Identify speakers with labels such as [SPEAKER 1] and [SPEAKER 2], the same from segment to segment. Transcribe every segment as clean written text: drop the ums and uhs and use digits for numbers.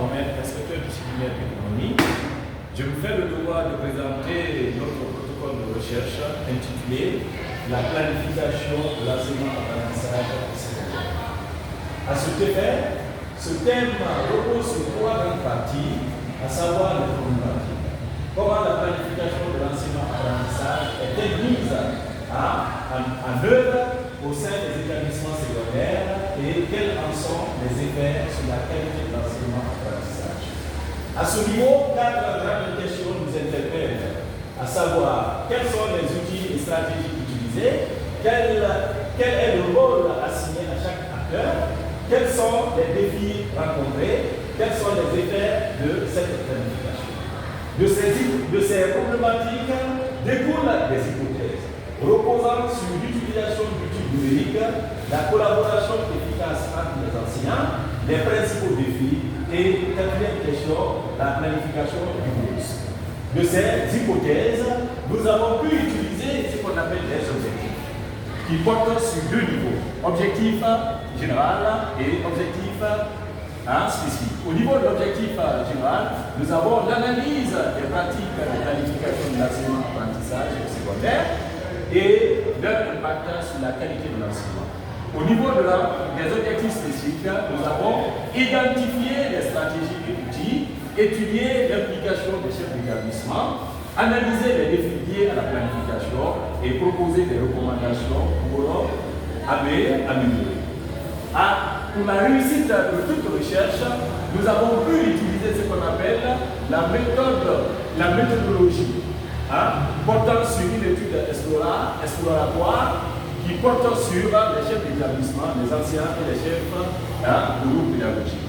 [SPEAKER 1] Mohamed, inspecteur disciplinaire d'économie. Je me fais le devoir de présenter notre protocole de recherche intitulé La planification de l'enseignement-apprentissage secondaire. À cet effet, ce thème repose sur trois grandes parties, à savoir les problématiques. Comment la planification de l'enseignement-apprentissage est mise en œuvre au sein des établissements secondaires et quels en sont les effets sur la qualité de l'enseignement-apprentissage. À ce niveau, quatre grandes questions nous interpellent, à savoir quels sont les outils et stratégies utilisés, quel est le rôle assigné à chaque acteur, quels sont les défis rencontrés, quels sont les effets de cette planification. De ces problématiques découlent des hypothèses reposant sur l'utilisation d'outils numériques, la collaboration efficace entre les enseignants, les principaux défis et, quatrième question, la planification du cours. De ces hypothèses, nous avons pu utiliser ce qu'on appelle les objectifs, qui portent sur deux niveaux, objectif général et objectif spécifique. Au niveau de l'objectif général, nous avons l'analyse des pratiques de planification de l'enseignement-apprentissage secondaire et leur impact sur la qualité de l'enseignement. Au niveau des objectifs spécifiques, nous avons identifié les stratégies et outils, étudié l'implication des chefs d'établissement, analysé les défis liés à la planification et proposé des recommandations pour améliorer. Pour la réussite de toute recherche, nous avons pu utiliser ce qu'on appelle la méthodologie, portant sur une étude exploratoire qui porte sur les chefs d'établissement, les enseignants et les chefs de groupe pédagogique.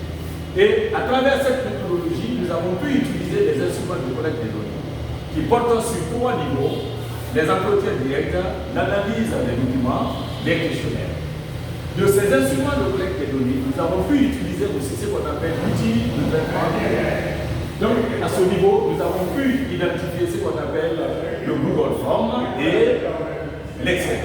[SPEAKER 1] Et à travers cette méthodologie, nous avons pu utiliser des instruments de collecte des données qui portent sur trois niveaux: les entretiens directs, l'analyse des documents, les questionnaires. De ces instruments de collecte des données, nous avons pu utiliser aussi ce qu'on appelle l'outil de traitement des données. Donc, à ce niveau, nous avons pu identifier ce qu'on appelle le Google Form et l'Excel.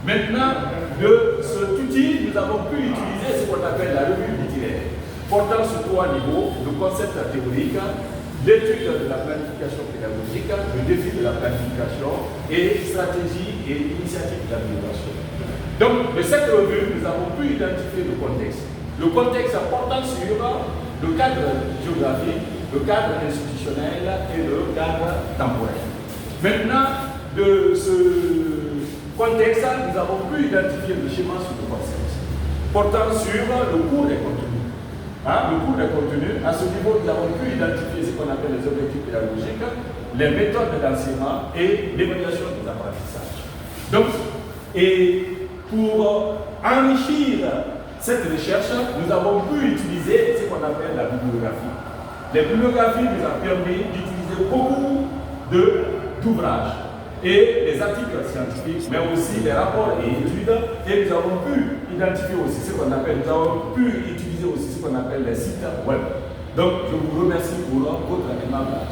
[SPEAKER 1] Maintenant, de cet outil, nous avons pu utiliser ce qu'on appelle la revue littéraire, portant sur trois niveaux: le concept théorique, l'étude de la planification pédagogique, le défi de la planification et stratégie et initiative d'amélioration. Donc, de cette revue, nous avons pu identifier le contexte. Le contexte portant sur le cadre géographique, le cadre institutionnel et le cadre temporel. Maintenant, de ce contexte, nous avons pu identifier le schéma sur le concept, portant sur le cours des contenus. Le cours des contenus, à ce niveau, nous avons pu identifier ce qu'on appelle les objectifs pédagogiques, les méthodes d'enseignement et l'évaluation des apprentissages. Donc, pour enrichir cette recherche, nous avons pu utiliser ce qu'on appelle la bibliographie. La bibliographie nous a permis d'utiliser beaucoup d'ouvrages et des articles scientifiques, mais aussi des rapports et études. Et nous avons pu identifier aussi ce qu'on appelle, nous avons pu utiliser aussi ce qu'on appelle les sites web. Donc, je vous remercie pour votre aimable attention.